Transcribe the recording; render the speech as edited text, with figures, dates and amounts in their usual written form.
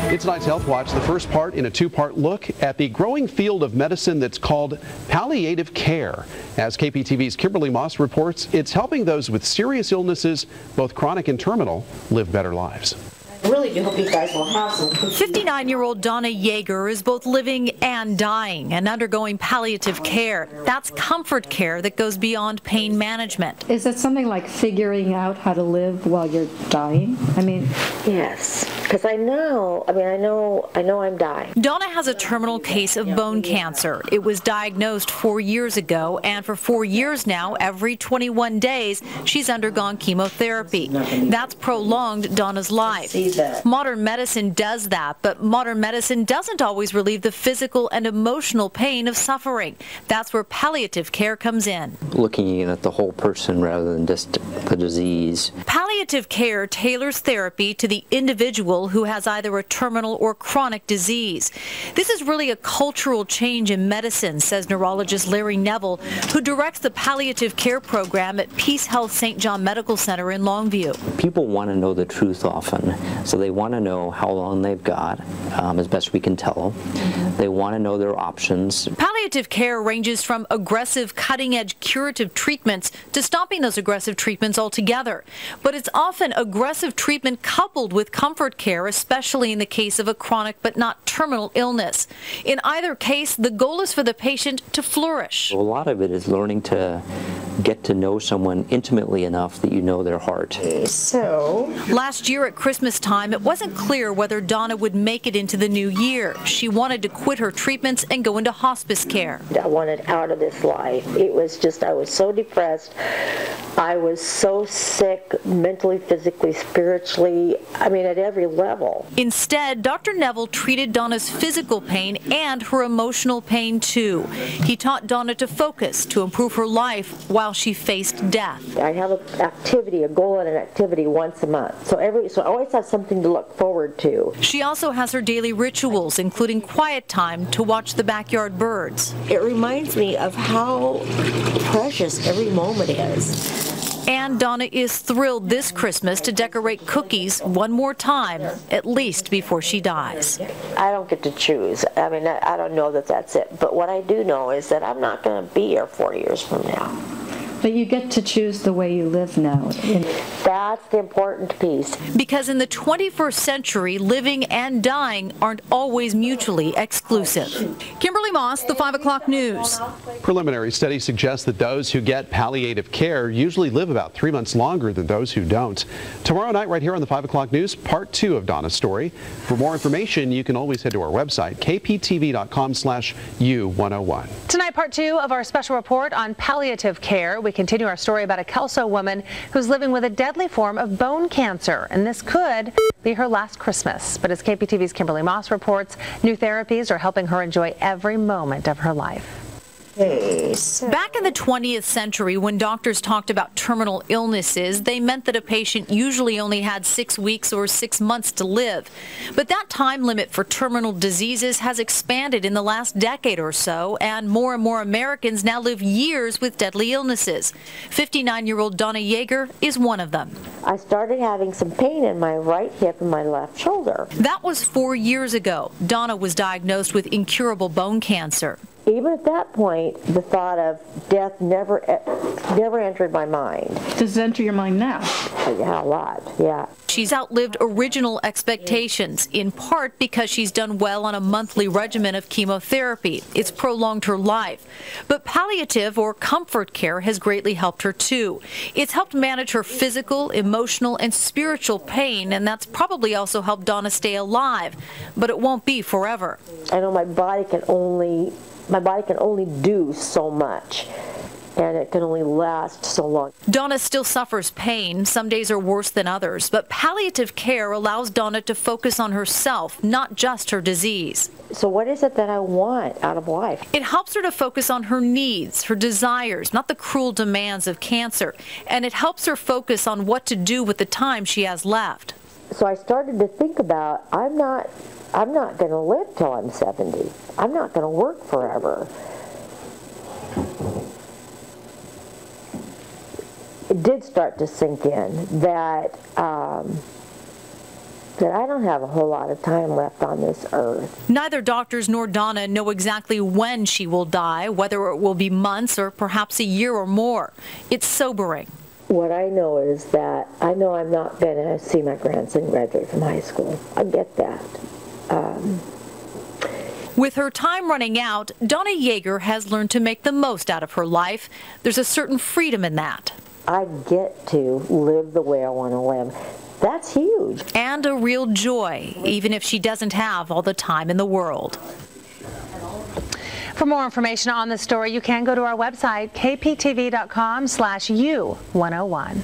It's tonight's Health Watch, the first part in a two-part look at the growing field of medicine that's called palliative care. As KPTV's Kimberly Moss reports, it's helping those with serious illnesses, both chronic and terminal, live better lives. I really do hope you guys will have some. 59-year-old Donna Yeager is both living and dying and undergoing palliative care. That's comfort care that goes beyond pain management. Is it something like figuring out how to live while you're dying? I mean, yes, because I know I'm dying. Donna has a terminal case of bone cancer. It was diagnosed 4 years ago, and for 4 years now, every 21 days, she's undergone chemotherapy. That's prolonged Donna's life. Modern medicine does that, but modern medicine doesn't always relieve the physical and emotional pain of suffering. That's where palliative care comes in. Looking at the whole person rather than just the disease. Palliative care tailors therapy to the individual who has either a terminal or chronic disease. This is really a cultural change in medicine, says neurologist Larry Neville, who directs the palliative care program at PeaceHealth St. John Medical Center in Longview. People want to know the truth often. So they want to know how long they've got, as best we can tell them. They want to know their options. Palliative care ranges from aggressive, cutting-edge curative treatments to stopping those aggressive treatments altogether. But it's often aggressive treatment coupled with comfort care, especially in the case of a chronic but not terminal illness. In either case, the goal is for the patient to flourish. A lot of it is learning to get to know someone intimately enough that you know their heart. So, last year at Christmas time, it wasn't clear whether Donna would make it into the new year. She wanted to quit her treatments and go into hospice care. I wanted out of this life. It was just, I was so depressed. I was so sick, mentally, physically, spiritually, I mean, at every level. Instead, Dr. Neville treated Donna's physical pain and her emotional pain too. He taught Donna to focus, to improve her life while she faced death. I have an activity, a goal and an activity once a month. So I always have something to look forward to. She also has her daily rituals, including quiet time to watch the backyard birds. It reminds me of how precious every moment is. And Donna is thrilled this Christmas to decorate cookies one more time, at least before she dies. I don't get to choose. I mean, I don't know that that's it. But what I do know is that I'm not going to be here 4 years from now. but you get to choose the way you live now. That's the important piece. Because in the 21st century, living and dying aren't always mutually exclusive. Kimberly Moss, the 5 o'clock news. Preliminary studies suggest that those who get palliative care usually live about 3 months longer than those who don't. Tomorrow night, right here on the 5 o'clock news, part 2 of Donna's story. For more information, you can always head to our website, kptv.com/u101. Tonight, part 2 of our special report on palliative care. We continue our story about a Kelso woman who's living with a deadly form of bone cancer, and this could be her last Christmas. But as KPTV's Kimberly Moss reports, new therapies are helping her enjoy every moment of her life. Back in the 20th century, when doctors talked about terminal illnesses, they meant that a patient usually only had 6 weeks or 6 months to live. But that time limit for terminal diseases has expanded in the last decade or so, and more Americans now live years with deadly illnesses. 59-year-old Donna Yeager is one of them. I started having some pain in my right hip and my left shoulder. That was 4 years ago. Donna was diagnosed with incurable bone cancer. Even at that point, the thought of death never entered my mind. Does it enter your mind now? Yeah, a lot, yeah. She's outlived original expectations, in part because she's done well on a monthly regimen of chemotherapy. It's prolonged her life. But palliative or comfort care has greatly helped her too. It's helped manage her physical, emotional, and spiritual pain, and that's probably also helped Donna stay alive. But it won't be forever. I know my body can only do so much, and it can only last so long. Donna still suffers pain. Some days are worse than others, but palliative care allows Donna to focus on herself, not just her disease. So what is it that I want out of life? It helps her to focus on her needs, her desires, not the cruel demands of cancer, and it helps her focus on what to do with the time she has left. So I started to think about, I'm not going to live till I'm 70. I'm not going to work forever. It did start to sink in that that I don't have a whole lot of time left on this earth. Neither doctors nor Donna know exactly when she will die, whether it will be months or perhaps a year or more. It's sobering. What I know is that I know I'm not going to see my grandson graduate from high school. I get that. With her time running out, Donna Yeager has learned to make the most out of her life. There's a certain freedom in that. I get to live the way I want to live. That's huge. And a real joy, even if she doesn't have all the time in the world. For more information on this story, you can go to our website, kptv.com/u101.